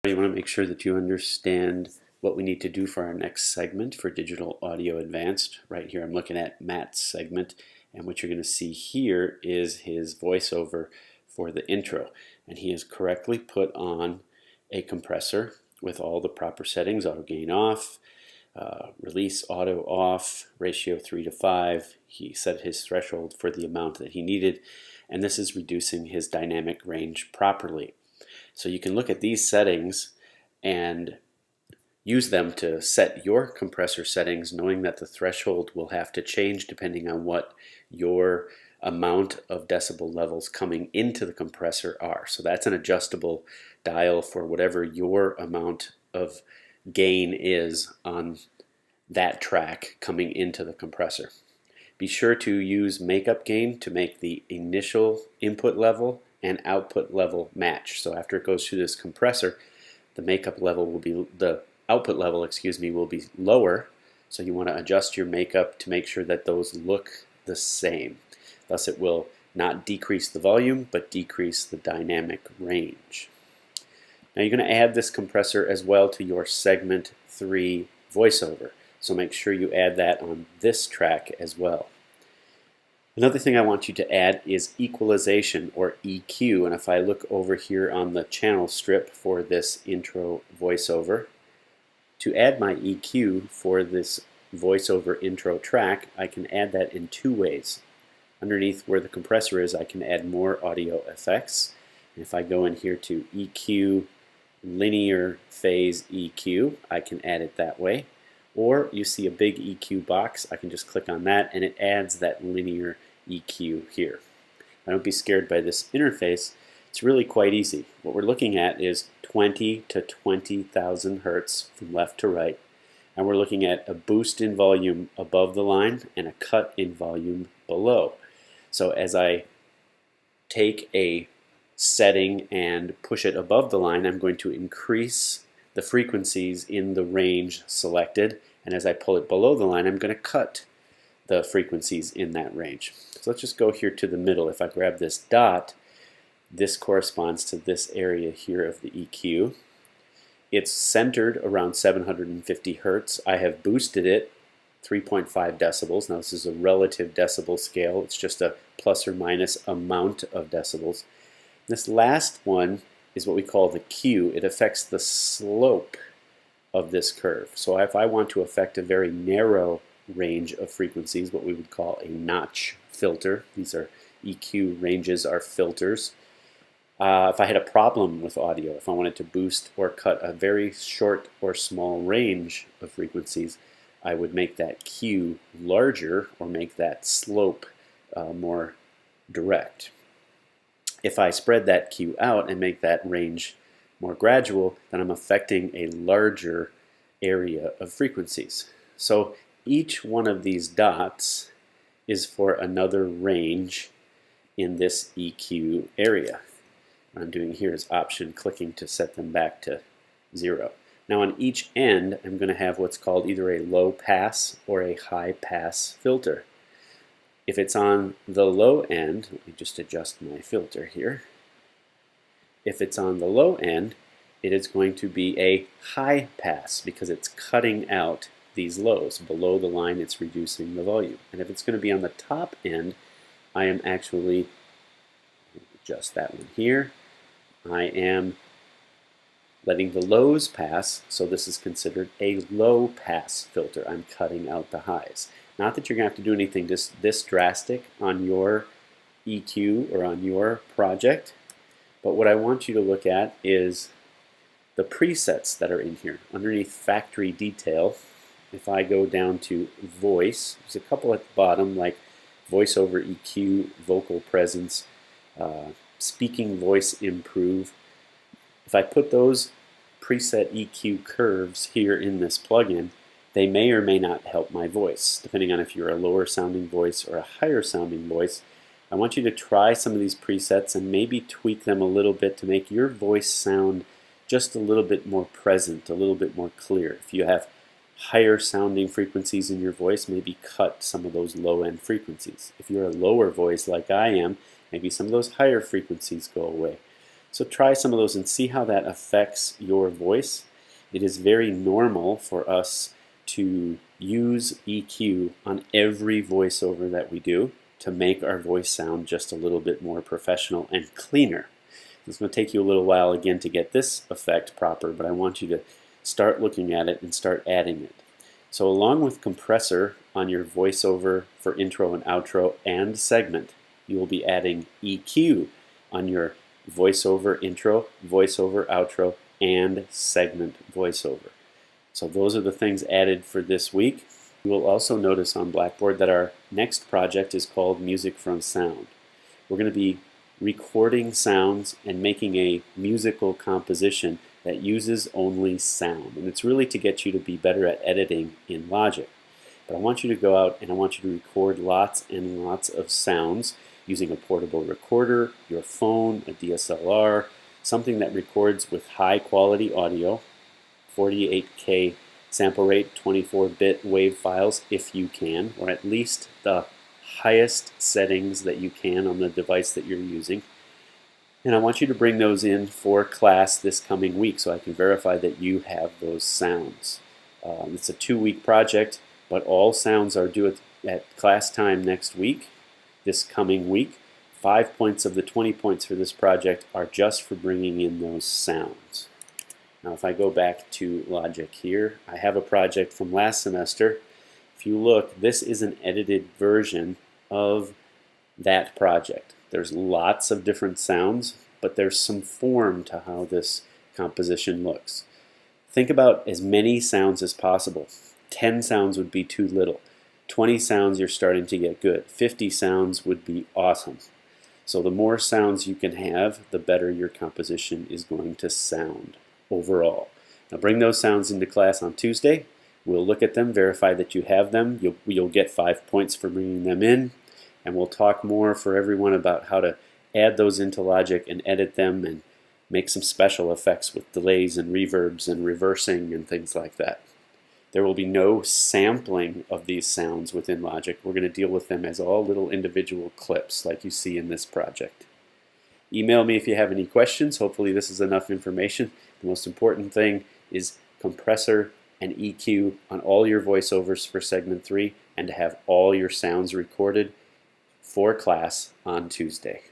You want to make sure that you understand what we need to do for our next segment for Digital Audio Advanced. Right here I'm looking at Matt's segment, and what you're going to see here is his voiceover for the intro. And he has correctly put on a compressor with all the proper settings: auto gain off, release auto off, ratio 3:5. He set his threshold for the amount that he needed, and this is reducing his dynamic range properly. So you can look at these settings and use them to set your compressor settings, knowing that the threshold will have to change depending on what your amount of decibel levels coming into the compressor are. So that's an adjustable dial for whatever your amount of gain is on that track coming into the compressor. Be sure to use makeup gain to make the initial input level and output level match. So after it goes through this compressor, the makeup level will be, the output level, will be lower. So you want to adjust your makeup to make sure that those look the same. Thus it will not decrease the volume, but decrease the dynamic range. Now you're going to add this compressor as well to your segment 3 voiceover. So make sure you add that on this track as well. Another thing I want you to add is equalization, or EQ. And if I look over here on the channel strip for this intro voiceover, to add my EQ for this voiceover intro track, I can add that in two ways. Underneath where the compressor is, I can add more audio effects. And if I go in here to EQ, linear phase EQ, I can add it that way. Or you see a big EQ box, I can just click on that and it adds that linear EQ here. Now don't be scared by this interface. It's really quite easy. What we're looking at is 20 to 20,000 hertz from left to right, and we're looking at a boost in volume above the line and a cut in volume below. So as I take a setting and push it above the line, I'm going to increase the frequencies in the range selected, and as I pull it below the line, I'm going to cut the frequencies in that range. So let's just go here to the middle. If I grab this dot, this corresponds to this area here of the EQ. It's centered around 750 hertz. I have boosted it 3.5 decibels. Now this is a relative decibel scale. It's just a plus or minus amount of decibels. This last one is what we call the Q. It affects the slope of this curve. So if I want to affect a very narrow range of frequencies, what we would call a notch filter, these are EQ ranges, are filters. If I had a problem with audio, if I wanted to boost or cut a very short or small range of frequencies, I would make that Q larger or make that slope more direct. If I spread that Q out and make that range more gradual, then I'm affecting a larger area of frequencies. So each one of these dots is for another range in this EQ area. What I'm doing here is option clicking to set them back to 0. Now on each end, I'm going to have what's called either a low pass or a high pass filter. If it's on the low end, let me just adjust my filter here. If it's on the low end, it is going to be a high pass because it's cutting out these lows. Below the line, it's reducing the volume. And if it's going to be on the top end, I am actually, adjust that one here, I am letting the lows pass, so this is considered a low pass filter. I'm cutting out the highs. Not that you're going to have to do anything this drastic on your EQ or on your project, but what I want you to look at is the presets that are in here. Underneath factory detail, if I go down to voice, there's a couple at the bottom like voiceover EQ, vocal presence, speaking voice improve. If I put those preset EQ curves here in this plugin, they may or may not help my voice, depending on if you're a lower sounding voice or a higher sounding voice. I want you to try some of these presets and maybe tweak them a little bit to make your voice sound just a little bit more present, a little bit more clear. If you have higher sounding frequencies in your voice, maybe cut some of those low end frequencies. If you're a lower voice like I am, maybe some of those higher frequencies go away. So try some of those and see how that affects your voice. It is very normal for us to use EQ on every voiceover that we do to make our voice sound just a little bit more professional and cleaner. It's going to take you a little while again to get this effect proper, but I want you to start looking at it and start adding it. So along with compressor on your voiceover for intro and outro and segment, you will be adding EQ on your voiceover intro, voiceover outro, and segment voiceover. So those are the things added for this week. You will also notice on Blackboard that our next project is called Music from Sound. We're going to be recording sounds and making a musical composition that uses only sound. And it's really to get you to be better at editing in Logic. But I want you to go out and I want you to record lots and lots of sounds using a portable recorder, your phone, a DSLR, something that records with high quality audio, 48K sample rate, 24-bit wave files if you can, or at least the highest settings that you can on the device that you're using. And I want you to bring those in for class this coming week so I can verify that you have those sounds. It's a 2-week project, but all sounds are due at class time next week, this coming week. 5 points of the 20 points for this project are just for bringing in those sounds. Now if I go back to Logic here, I have a project from last semester. If you look, this is an edited version of that project. There's lots of different sounds, but there's some form to how this composition looks. Think about as many sounds as possible. 10 sounds would be too little. 20 sounds, you're starting to get good. 50 sounds would be awesome. So the more sounds you can have, the better your composition is going to sound overall. Now bring those sounds into class on Tuesday. We'll look at them, verify that you have them. You'll get 5 points for bringing them in. And we'll talk more for everyone about how to add those into Logic and edit them and make some special effects with delays and reverbs and reversing and things like that. There will be no sampling of these sounds within Logic. We're going to deal with them as all little individual clips like you see in this project. Email me if you have any questions. Hopefully this is enough information. The most important thing is compressor and EQ on all your voiceovers for segment 3 and to have all your sounds recorded for class on Tuesday.